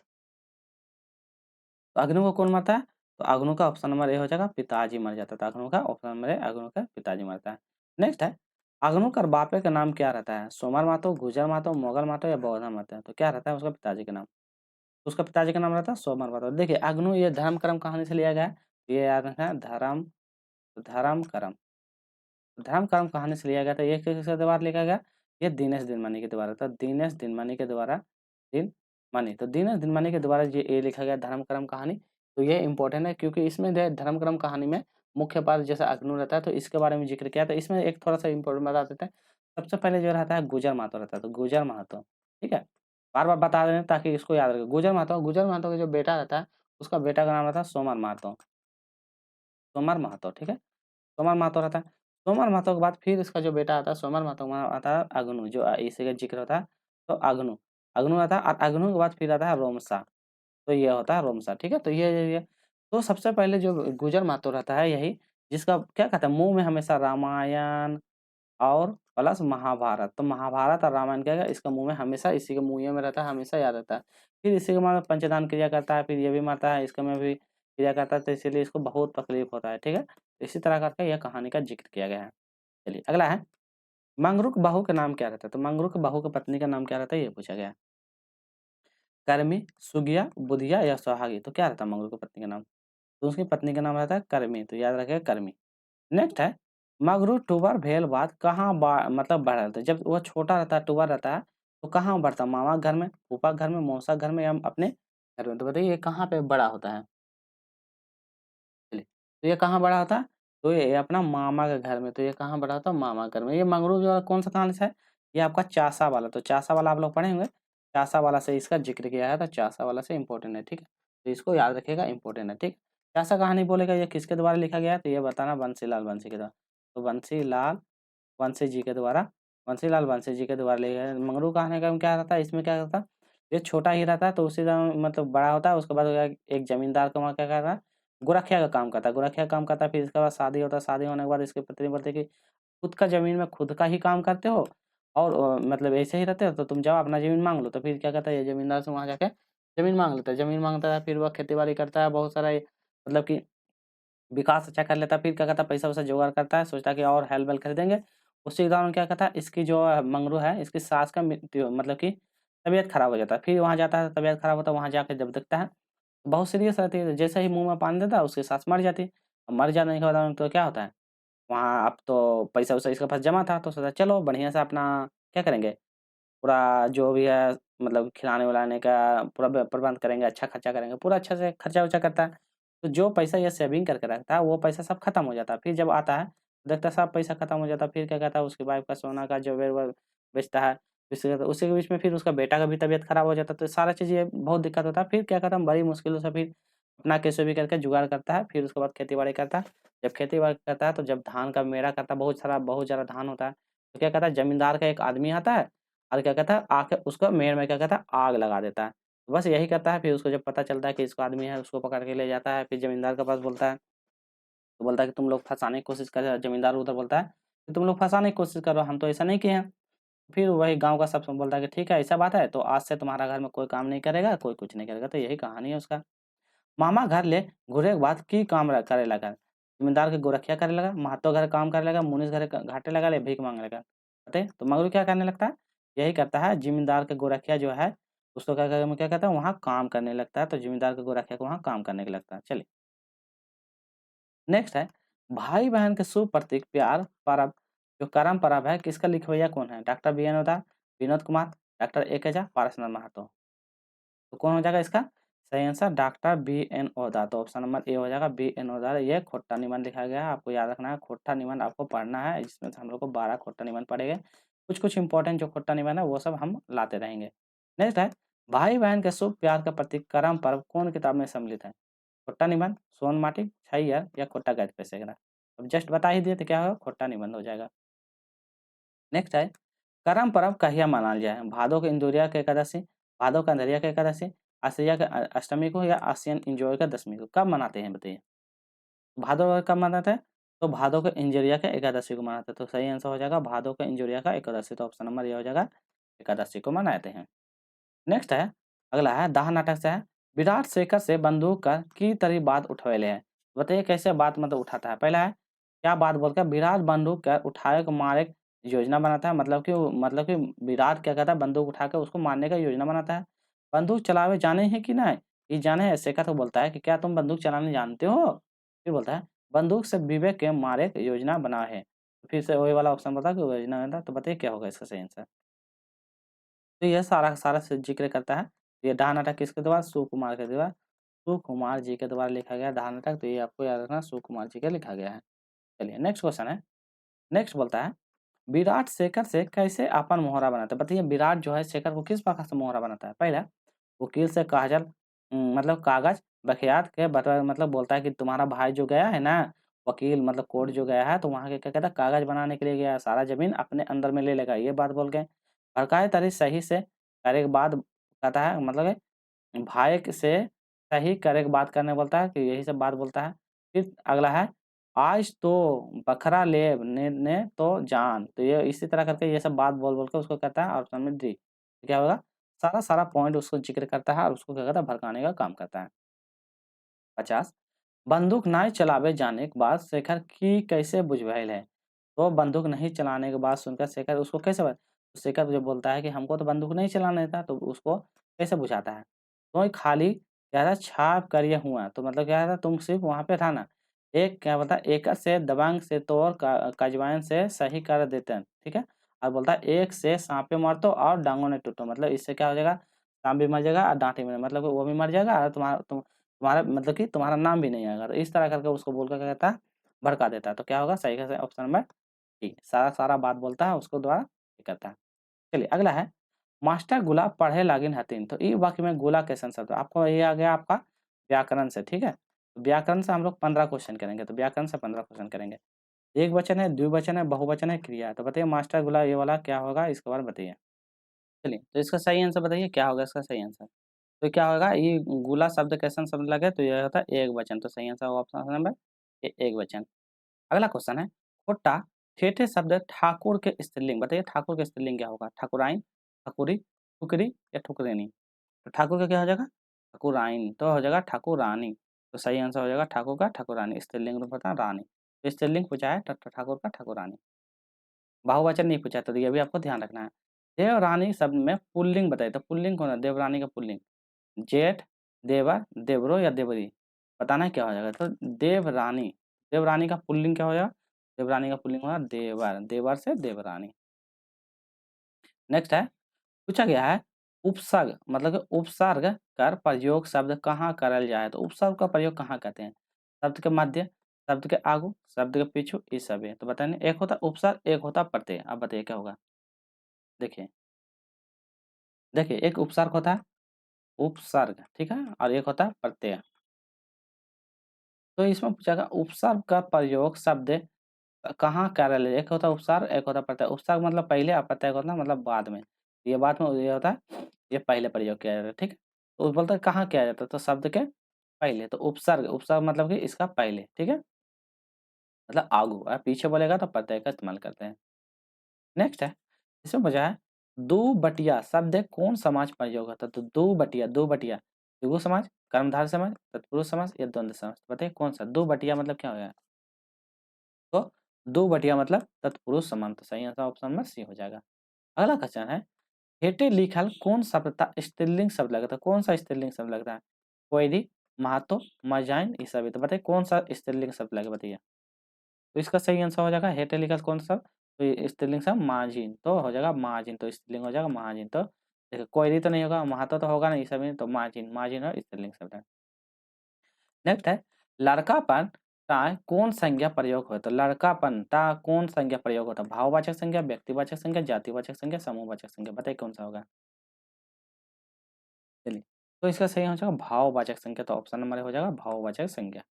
तो अग्नु को कौन मारता है? तो अग्नु का ऑप्शन नंबर ए हो जाएगा, पिताजी मर जाता है। तो अग्नु का ऑप्शन नंबर ए, अग्नु का पिताजी मरता है। नेक्स्ट है, अग्नुकर बापे का नाम क्या रहता है? सोमर महतो, गुर्जर महतो, मोगल महतो या बौद्धा महतो? तो क्या रहता है उसका पिताजी का नाम? तो उसका पिताजी का नाम रहता है सोमर महतो। देखिए अग्नु ये धर्म कर्म कहानी से लिया गया है, ये याद रखना है धर्म धर्म कर्म। धर्म कर्म कहानी से लिया गया था। ये किसके द्वारा लिखा गया? ये दिनेश दिनमणि के द्वारा था। दिनेश दिनमणि के द्वारा दिनमणि। तो दिनेश दिनमणि के द्वारा ये लिखा गया धर्म कर्म कहानी। तो ये इम्पोर्टेंट है क्योंकि इसमें धर्म कर्म कहानी में मुख्य पात्र जैसा अग्नि रहता है, तो इसके बारे में ज़िक्र किया। तो इसमें एक थोड़ा-सा इम्पोर्टेंट बता देते हैं। सबसे पहले जो रहता है गुर्जर महतो रहता है, तो गुर्जर महतो, ठीक है? बार-बार बता रहे हैं ताकि इसको याद रखें। गुर्जर महतो का जो बेटा रहता है, उसका बेटा का नाम रहता है सोमर महतो। सोमर महतो, ठीक है? सोमर महतो रहता है। सोमर महतो के बाद फिर इसका जो बेटा आता है, सोमर महतो के बाद आता है अगनू, जो इसी का ज़िक्र होता है, तो अगनू, अगनू आता है और अगनू के बाद फिर आता है रोमसा, तो ये होता है रोमसा, ठीक है? तो ये तो सबसे पहले जो गुर्जर महतो रहता है यही, जिसका क्या कहते हैं मुँह में हमेशा रामायण और प्लस महाभारत, तो महाभारत और रामायण क्या है इसका मुँह में हमेशा इसी के मुँह में रहता है, हमेशा याद रहता है। फिर इसी के बाद में पंचदान क्रिया करता है, फिर ये भी मरता है, इसके में भी क्रिया करता है, तो इसीलिए इसको बहुत तकलीफ होता है, ठीक है? इसी तरह करके यह कहानी का ज़िक्र किया गया है। चलिए अगला है, मंगरू की बहू का नाम क्या रहता है? तो मंगरू की बहू की पत्नी का नाम क्या रहता है? ये पूछा गया है। कर्मी, सुगिया, बुधिया या सुहागी? तो क्या रहता है मंगरू की पत्नी का नाम? तो उसकी पत्नी का नाम रहता है कर्मी, तो याद रखिएगा कर्मी। नेक्स्ट है, मगरू टूबर भेल बाद कहाँ मतलब बढ़ा रहता है? जब वो छोटा रहता है, टूबर रहता है, तो कहाँ बढ़ता है? मामा के घर में, फूफा के घर में, मौसा के घर में या अपने घर में? तो बताइए ये कहाँ पे बड़ा होता है? चलिए, तो ये कहाँ बड़ा होता है? तो ये अपना मामा के घर में, तो ये कहाँ बड़ा होता है? मामा के घर में। ये मंगरू जो है कौन-सा कहानी से है? ये आपका चासा वाला, तो चासा वाला आप लोग पढ़े होंगे। चासा वाला से इसका ज़िक्र किया है, तो चासा वाला से इम्पोर्टेंट है, ठीक है? तो इसको याद रखिएगा इम्पोर्टेंट है, ठीक? चासा कहानी बोलेगा ये किसके द्वारा लिखा गया है? तो ये बताना बंसीलाल बंसी के द्वारा। तो बंसीलाल बंसी जी के द्वारा बंसीलाल बंसी जी के द्वारा लिखा है। मंगरू कहानी का क्या रहता है? इसमें क्या रहता है? ये छोटा ही रहता है, तो उसी समय मतलब बड़ा होता है, उसके बाद एक ज़मींदार के वहाँ क्या कर रहा है? गोरखिया का काम करता है, गोरखिया का काम करता है, फिर इसके बाद शादी होता है, शादी होने के बाद इसकी पत्नी बोलती है कि खुद का ज़मीन में खुद का ही काम करते हो और मतलब ऐसे ही रहते हो, तो तुम जाओ अपना ज़मीन माँग लो। तो फिर क्या कहता है ये ज़मींदार से वहाँ जाके ज़मीन माँग लेता है, ज़मीन माँगता है, फिर वह खेती-बाड़ी करता है, बहुत सारा मतलब कि विकास अच्छा कर लेता है, फिर क्या कहता है पैसा-वैसा जुगाड़ करता है, सोचता है कि और हेल-वेल खरीदेंगे। उसी दौरान क्या कहता है इसकी जो मंगरू है, इसकी सास का मृत्यु मतलब कि तबीयत खराब हो जाता है। फिर वहाँ जाता है, तबीयत खराब होता है, वहाँ जाके जब देखता है, बहुत सीरियस रहती है, जैसे ही मुँह में पानी देता है, उसकी सास मर जाती है। मर जाने के बाद तो क्या होता है, वहाँ अब तो पैसा-वैसा इसके पास जमा था, तो सोचा चलो बढ़िया से अपना क्या करेंगे, पूरा जो भी है मतलब खिलाने-विलाने का पूरा प्रबंध करेंगे, अच्छा खर्चा करेंगे, पूरा अच्छे से खर्चा-वर्चा करता है। तो जो पैसा ये सेविंग करके रखता है, वो पैसा सब खत्म हो जाता है। फिर जब आता है, देखता है सब पैसा खत्म हो जाता है, फिर क्या कहता है उसकी वाइफ़ का सोना का ज़ेवर-वेवर बेचता है। उसी के बीच में फिर उसका बेटा का भी तबीयत खराब हो जाता है, तो सारा चीज़ ये बहुत दिक्कत होता है। फिर क्या करता है, बड़ी मुश्किलों से फिर अपना कैसे भी करके जुगाड़ करता है, फिर उसके बाद खेती-बाड़ी करता है। जब खेती-बाड़ी करता है तो जब धान का मेड़ा करता है, बहुत ज़्यादा धान होता है, तो क्या कहता है, ज़मींदार का एक आदमी आता है और क्या कहता है, आके उसको मेड़ में क्या कहता है, आग लगा देता है। बस यही करता है, फिर उसको जब पता चलता है कि इसको आदमी है, उसको पकड़ के ले जाता है, फिर ज़मींदार के पास बोलता है, तो बोलता है कि तुम लोग फँसाने की कोशिश कर रहे हो। ज़मींदार उधर बोलता है कि तुम लोग फँसाने की कोशिश कर रहे हो, हम तो ऐसा नहीं किए हैं। फिर वही गाँव का सब बोलता है कि ठीक है, ऐसा बात है, तो आज से तुम्हारा घर में कोई काम नहीं करेगा, कोई कुछ नहीं करेगा, तो यही कहानी है उसका। मामा घर ले घुरे के बाद की काम करे लगा। ज़मींदार के गोरखिया करे लगा, महतो घर काम करे लगा, मुनीस घर घाटे लगा ले, भीख माँगने लगा। बताइए, तो मगरू क्या करने लगता है? यही करता है, ज़मींदार के गोरखिया जो है, उसको क्या कहता है, वहाँ काम करने लगता है, तो ज़मींदार के गोरखिया को वहाँ काम करने के लगता है। चलिए, नेक्स्ट है, भाई-बहन के शुभ प्रतीक प्यार पर्व, जो करम पर्व है, किसका लिखवैया कौन है? Doctor BN. ओदा, विनोद कुमार, डॉक्टर ए.के. झा, पारसनाथ महतो। तो कौन हो जाएगा इसका? सही आंसर डॉक्टर बी.एन. ओदा। तो ऑप्शन नंबर ए हो जाएगा बी.एन. ओदा। ये खोट्टा निबंध लिखा गया है, आपको याद रखना है, खोट्टा निबंध आपको पढ़ना है, इसमें से हम लोग को 12 खोट्टा निबंध पड़ेंगे। कुछ-कुछ इंपॉर्टेंट जो खोट्टा निबंध है, वो सब हम लाते रहेंगे। नेक्स्ट है, भाई-बहन के शुभ प्यार का प्रतीक करम पर्व कौन किताब में सम्मिलित है? खोट्टा निबंध, सोन माटी, छैया या खोट्टा गज पेसेगरा? अब जस्ट बता ही दिए तो क्या होगा? खोट्टा निबंध हो जाएगा। नेक्स्ट है, करम पर्व कहिया मनाल जाए? भादो के इंदुरिया के एकादशी, भादो के अंधरिया के एकादशी, आश्रिया के अष्टमी को या आसियन इंजॉय का दशमी को? कब मनाते हैं बताइए? भादो का कब मनाते हैं? तो भादो के इंजरिया के एकादशी को मनाते हैं। तो सही आंसर हो जाएगा भादो के इंजरिया का एकादशी। तो ऑप्शन नंबर ये हो जाएगा, एकादशी को मनाते हैं। नेक्स्ट है, अगला है दाह नाटक से है, विराट शेखर से बंदूक कर की तरी बात उठवैले है। बताइए कैसे बात मतलब उठाता है। पहला है, क्या बात बोलकर विराट बंदूक कर उठाए को मारे की योजना बनाता है, मतलब कि विराट क्या कहता है, बंदूक उठा के उसको मारने का योजना बनाता है। बंदूक चलावे जाने हैं कि नहीं? ये जाने हैं। शेखर को बोलता है कि क्या तुम बंदूक चलाने जानते हो? फिर बोलता है, बंदूक से विवेक के मारे की योजना बना है। फिर से वही वाला ऑप्शन बता कि योजना बना, तो बताइए क्या होगा इसका सही आंसर? तो यह सारा का सारा ज़िक्र करता है। ये डाह नाटक किसके द्वारा? सुकुमार के द्वारा, सुकुमार जी के द्वारा लिखा गया डाह नाटक। तो ये आपको याद रखना, सुकुमार जी का लिखा गया है। चलिए नेक्स्ट क्वेश्चन है। नेक्स्ट बोलता है, विराट शेखर से कैसे आपन मोहरा बनाता है? बताइए विराट जो है शेखर को किस प्रकार से मोहरा बनाता है? पहला, वकील से काजल मतलब कागज बखियात के मतलब बोलता है कि तुम्हारा भाई जो गया है ना, वकील मतलब कोर्ट जो गया है, तो वहाँ के क्या कहता है, कागज बनाने के लिए गया है, सारा ज़मीन अपने अंदर में ले लेगा, ये बात बोल के। भड़काए तरी सही से करे के बाद कहता है, मतलब है भाई से सही करे के बात करने बोलता है, कि यही सब बात बोलता है। फिर अगला है, आज तो बखरा ले ने तो जान, तो ये इसी तरह करके ये सब बात बोल-बोल के उसको कहता है, ऑप्शन में डी। क्या होगा? सारा-सारा पॉइंट उसको ज़िक्र करता है और उसको क्या कहता है, भड़काने का काम करता है। 50, बंदूक नाय चलावे जाने के बाद शेखर की कैसे बुझाइल है? तो बंदूक नहीं चलाने के बाद सुनकर शेखर उसको कैसे शेखर जो बोलता है कि हमको तो बंदूक नहीं चलाना आता, तो उसको कैसे बुझाता है? तो खाली कह रहा छाप करिए हुआ, तो मतलब क्या था, तुम सिर्फ वहाँ पे रहना। एक क्या बोलता है, एक से दबंग से तोड़ कजवाइन से सही कर देते हैं, ठीक है? और बोलता है एक से साँपे मार दो और डाँगों नहीं टूटो, मतलब इससे क्या हो जाएगा, साँप भी मर जाएगा और डाँटे भी, मतलब वो भी मर जाएगा और तुम्हारा मतलब कि तुम्हारा नाम भी नहीं आएगा। तो इस तरह करके उसको बोल कर क्या कहता है, भड़का देता है। तो क्या होगा सही का सही ऑप्शन नंबर डी। सारा-सारा बात बोलता है उसको द्वारा ये करता है। चलिए अगला है, मास्टर गुलाब पढ़े लागिन हथिन, तो ई वाक्य में गुला कैसन शब्द है? आपको ये आ गया आपका व्याकरण से, ठीक है? तो व्याकरण से हम लोग 15 क्वेश्चन करेंगे, तो व्याकरण से 15 क्वेश्चन करेंगे। एकवचन है, द्विवचन है, बहुवचन है, क्रिया है। तो बताइए मास्टर गुलाब ये वाला क्या होगा, इसके बारे में बताइए। चलिए, तो इसका सही आंसर बताइए क्या होगा इसका सही आंसर? तो क्या होगा, ये गुला शब्द कैसन शब्द लगे, तो ये होता है एकवचन, तो सही आंसर होगा ऑप्शन नंबर ए एकवचन। अगला क्वेश्चन है, खोटा ठेठे शब्द ठाकुर के स्त्रीलिंग, बताइए ठाकुर के स्त्रीलिंग क्या होगा? ठाकुराइन, ठकुरी, ठुकरी या ठुकरेनी? तो ठाकुर का क्या हो जाएगा? ठाकुराइन, तो हो जाएगा ठाकुरानी। तो सही आंसर हो जाएगा ठाकुर का ठाकुरानी, स्त्रीलिंग रूप होता है रानी। तो स्त्रीलिंग पूछा है ठाकुर का ठाकुरानी। बहुवचन नहीं पूछा, तो ये भी आपको ध्यान रखना है। देवरानी शब्द में पुल्लिंग बताइए, तो पुल्लिंग कौन है? देवरानी का पुल्लिंग। जेठ, देवर, देवरो या देवरी? बताना है क्या हो जाएगा? तो देवरानी, देवरानी का पुल्लिंग क्या हो जाएगा? देवरानी का पुल्लिंग होगा देवर, देवर से देवरानी। नेक्स्ट है, पूछा गया है, उपसर्ग मतलब कि उपसर्ग कर प्रयोग शब्द कहाँ करल जाए? तो उपसर्ग का प्रयोग कहाँ करते हैं? शब्द के मध्य, शब्द के आगू, शब्द के पीछू, इस सब है। तो बताइए, एक होता है उपसर्ग, एक होता है प्रत्यय। अब बताइए क्या होगा? देखिए, देखिए एक उपसर्ग होता है, उपसर्ग, ठीक है, और एक होता है प्रत्यय। तो इसमें पूछा गया उपसर्ग का प्रयोग शब्द कहाँ कार्यालय, एक होता है उपसर्ग, एक होता है प्रत्यय। उपसर्ग मतलब पहले और प्रत्यय होता है मतलब बाद में। ये बाद में ये होता है, ये पहले प्रयोग किया जाता है, ठीक है। तो बोलता है कहाँ किया जाता है, तो शब्द के पहले। तो उपसर्ग, उपसर्ग मतलब कि इसका पहले, ठीक है, मतलब आगू। और पीछे बोलेगा तो प्रत्यय का इस्तेमाल करते हैं। नेक्स्ट है, इसमें पूछा है दो बटिया शब्द कौन समाज प्रयोग होता है, तो दो बटिया, दो बटिया द्विगु समाज, कर्मधारय समाज, तत्पुरुष समाज या द्वंद्व समाज, बताइए कौन सा। दो बटिया मतलब क्या हो गया, तो दो बटिया मतलब तत्पुरुष समास, तो सही आंसर ऑप्शन में सी हो जाएगा। अगला क्वेश्चन है हेटे लिखल कौन शब्द स्त्रीलिंग शब्द लगता है, कौन सा स्त्रीलिंग शब्द लगता है, कोयरी, महातो, मजाइन, ये सभी। तो बताइए कौन सा स्त्रीलिंग शब्द लगेगा, बताइए। तो इसका सही आंसर हो जाएगा हेटे लिखल कौन सा शब्द, तो ये स्त्रीलिंग शब्द माजिन, तो हो जाएगा माजिन, तो स्त्रीलिंग हो जाएगा माजिन। तो देखिए कोयरी तो नहीं होगा, महातो तो होगा नहीं, सभी तो माजिन, माजिन और स्त्रीलिंग शब्द है। नेक्स्ट है लड़कापन ता कौन संज्ञा प्रयोग होता है, लड़कापन ता कौन संज्ञा प्रयोग होता है, भाववाचक संज्ञा, व्यक्तिवाचक संज्ञा, जातिवाचक संज्ञा, समूहवाचक संज्ञा, बताइए कौन सा होगा। चलिए, तो इसका सही हो जाएगा भाववाचक संज्ञा, तो ऑप्शन नंबर हो जाएगा भाववाचक संज्ञा।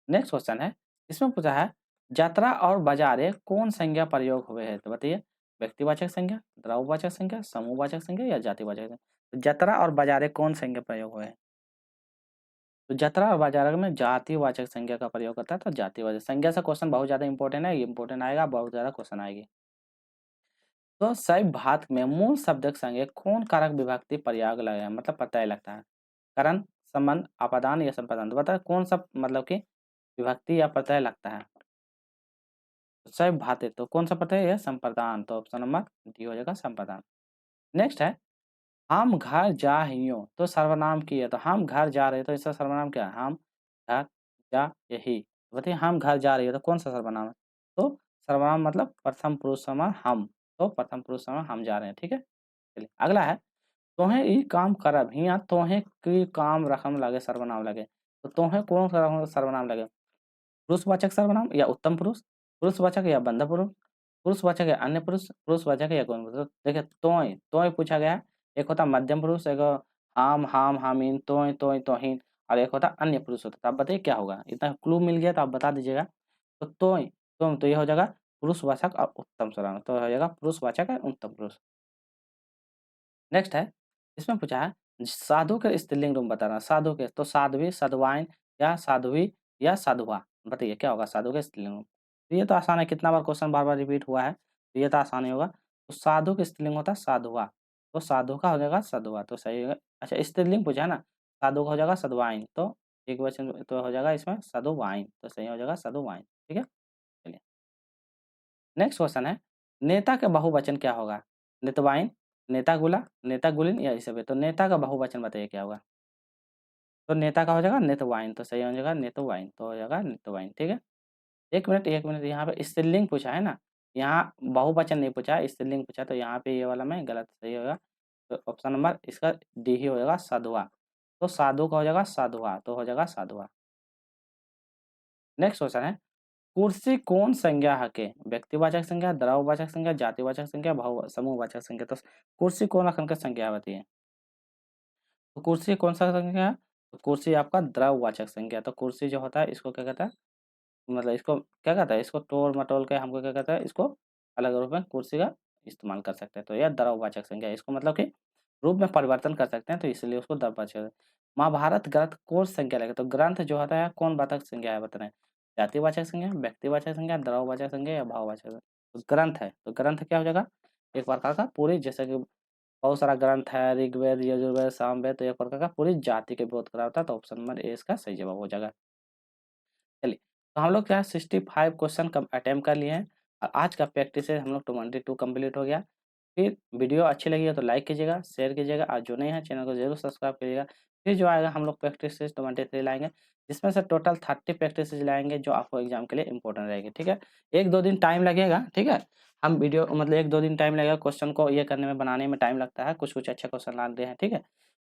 नेक्स्ट क्वेश्चन है, इसमें पूछा है यात्रा और बाजारे कौन संज्ञा प्रयोग हुए हैं, तो बताइए व्यक्तिवाचक संज्ञा, द्रव्यवाचक संज्ञा, समूहवाचक संज्ञा या जातिवाचक संज्ञा। तो यात्रा और बाजारे कौन संज्ञा प्रयोग हुए हैं, तो जतरा और बाजारक में जातिवाचक संज्ञा का प्रयोग होता है, तो जातिवाचक संज्ञा से क्वेश्चन बहुत ज्यादा इंपॉर्टेंट है, ये इंपॉर्टेंट आएगा, बहुत ज्यादा क्वेश्चन आएगी। तो सही भात में मूल शब्दक संगे कौन कारक विभक्ति प्रयोग लगे, मतलब प्रत्यय लगता है, कारण, संबंध, अपादान या संपादन, तो बताए कौन सा मतलब कि विभक्ति या प्रत्यय लगता है। सही भाते तो कौन सा प्रत्यय है, संप्रदान, तो ऑप्शन नंबर डी हो जाएगा संप्रदान। नेक्स्ट है हम घर जा रहियो तो सर्वनाम की है, तो हम घर जा रहे तो इसका सर्वनाम क्या है, हम घर जा यही। बताइए हम घर जा रही है तो कौन सा सर्वनाम है, तो सर्वनाम मतलब प्रथम पुरुष समास हम, तो प्रथम पुरुष समास हम जा रहे हैं, ठीक है। चलिए अगला है तोहे ई काम करब हिया तोहे की काम रकम लगे सर्वनाम लगे, तो तोहे कौन सा सर्वनाम लगे, पुरुषवाचक सर्वनाम या उत्तम पुरुष, पुरुषवाचक या बंधु पुरुष, पुरुषवाचक या अन्य पुरुष, पुरुषवाचक या कौन पुरुष। देखिए तोय तोय पूछा गया है, एक होता मध्यम पुरुष, एक हाम हाम हामिन तोय तोय तोहिन, और एक होता अन्य पुरुष होता है। तो आप बताइए क्या होगा, इतना क्लू मिल गया तो आप बता दीजिएगा। तो तोय तो ये हो जाएगा पुरुषवाचक और उत्तम सर्वनाम, तो हो जाएगा पुरुषवाचक और उत्तम पुरुष। नेक्स्ट है, इसमें पूछा है साधु के स्त्रीलिंग रूप बताना, साधु के तो साध्वी, साधुवाइन या साध्वी या साधुआ, बताइए क्या होगा साधु के स्त्रीलिंग रूप। तो ये तो आसान है, कितना बार क्वेश्चन बार-बार रिपीट हुआ है, तो ये तो आसान ही होगा। तो साधु के स्त्रीलिंग होता है साधुआ, तो साधु का हो जाएगा साधुआ, तो सही होगा। अच्छा स्त्रीलिंग पूछा है ना, साधु का हो जाएगा साधुवाइन, तो एक वचन तो हो जाएगा इसमें साधुवाइन, तो सही हो जाएगा साधुवाइन, ठीक है। चलिए नेक्स्ट क्वेश्चन है नेता का बहुवचन क्या होगा, नेतवाइन, नेतागुला, नेतागुलिन या इस सब। तो नेता का बहुवचन बताइए क्या होगा, तो नेता का हो जाएगा नेतवाइन, तो सही हो जाएगा नेतवाइन, तो हो जाएगा नेतवाइन, ठीक है। एक मिनट यहाँ पे स्त्रीलिंग पूछा है ना, यहाँ बहुवचन नहीं पूछा है, स्त्रीलिंग पूछा, तो यहाँ पे ये वाला में गलत सही होगा। तो ऑप्शन नंबर इसका डी ही हो जाएगा साधुआ, तो साधु का हो जाएगा साधुआ, तो हो जाएगा साधुआ। नेक्स्ट क्वेश्चन है कुर्सी कौन संज्ञा हके, व्यक्तिवाचक संज्ञा, द्रव्यवाचक संज्ञा, जातिवाचक संज्ञा, बहु समूहवाचक संज्ञा। तो कुर्सी कौन अखन का संज्ञा बताइए, तो कुर्सी कौन सा संज्ञा है, तो कुर्सी आपका द्रव्यवाचक संज्ञा। तो कुर्सी जो होता है इसको क्या कहता है, मतलब इसको क्या कहता है, इसको तोड़ मटोल के हमको क्या कहता है, इसको अलग रूप में कुर्सी का इस्तेमाल कर सकते हैं, तो यह द्रव्यवाचक संज्ञा है, इसको मतलब कि रूप में परिवर्तन कर सकते हैं, तो इसलिए उसको द्रव्यवाचक। महाभारत ग्रंथ कौन संज्ञा लगेगा, तो ग्रंथ जो होता है कौन वाचक संज्ञा है बता रहे हैं, जातिवाचक संज्ञा, व्यक्तिवाचक संज्ञा, द्रव्यवाचक संज्ञा या भाववाचक संज्ञा? तो ग्रंथ है, तो ग्रंथ क्या हो जाएगा, एक प्रकार का पूरी, जैसे कि बहुत सारा ग्रंथ है, ऋग्वेद, यजुर्वेद, सामवेद, तो एक प्रकार का पूरी जाति के विरोध करा होता है, तो ऑप्शन नंबर ए इसका सही जवाब हो जाएगा। चलिए, तो हम लोग क्या है 65 क्वेश्चन कम अटेम्प्ट कर लिए हैं, और आज का प्रैक्टिस है हम लोग 22 कंप्लीट हो गया। फिर वीडियो अच्छी लगी है तो लाइक कीजिएगा, शेयर कीजिएगा, और जो नहीं है चैनल को जरूर सब्सक्राइब करिएगा। फिर जो आएगा हम लोग प्रैक्टिस 23 लाएंगे, जिसमें से टोटल 30 प्रैक्टिस लाएंगे, जो आपको एग्जाम के लिए इंपॉर्टेंट रहेगी, ठीक है। 1-2 दिन टाइम लगेगा, ठीक है। हम वीडियो मतलब 1-2 दिन टाइम लगेगा, क्वेश्चन को ये करने में, बनाने में टाइम लगता है, कुछ कुछ अच्छे क्वेश्चन लाते हैं, ठीक है।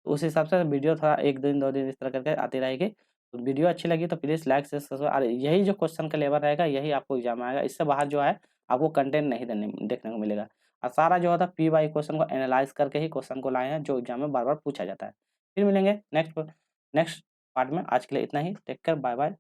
तो उस हिसाब से वीडियो थोड़ा 1 दिन 2 दिन इस तरह करके आती रहेगी। तो वीडियो अच्छी लगी तो प्लीज़ लाइक शेयर सब्सक्राइब, और यही जो क्वेश्चन का लेवल रहेगा यही आपको एग्जाम में आएगा, इससे बाहर जो है आपको कंटेंट नहीं देखने को मिलेगा। और सारा जो होता है पी वाई क्वेश्चन को एनालाइज करके ही क्वेश्चन को लाए हैं जो एग्जाम में बार बार पूछा जाता है। फिर मिलेंगे नेक्स्ट पार्ट में। आज के लिए इतना ही। Take care, bye bye.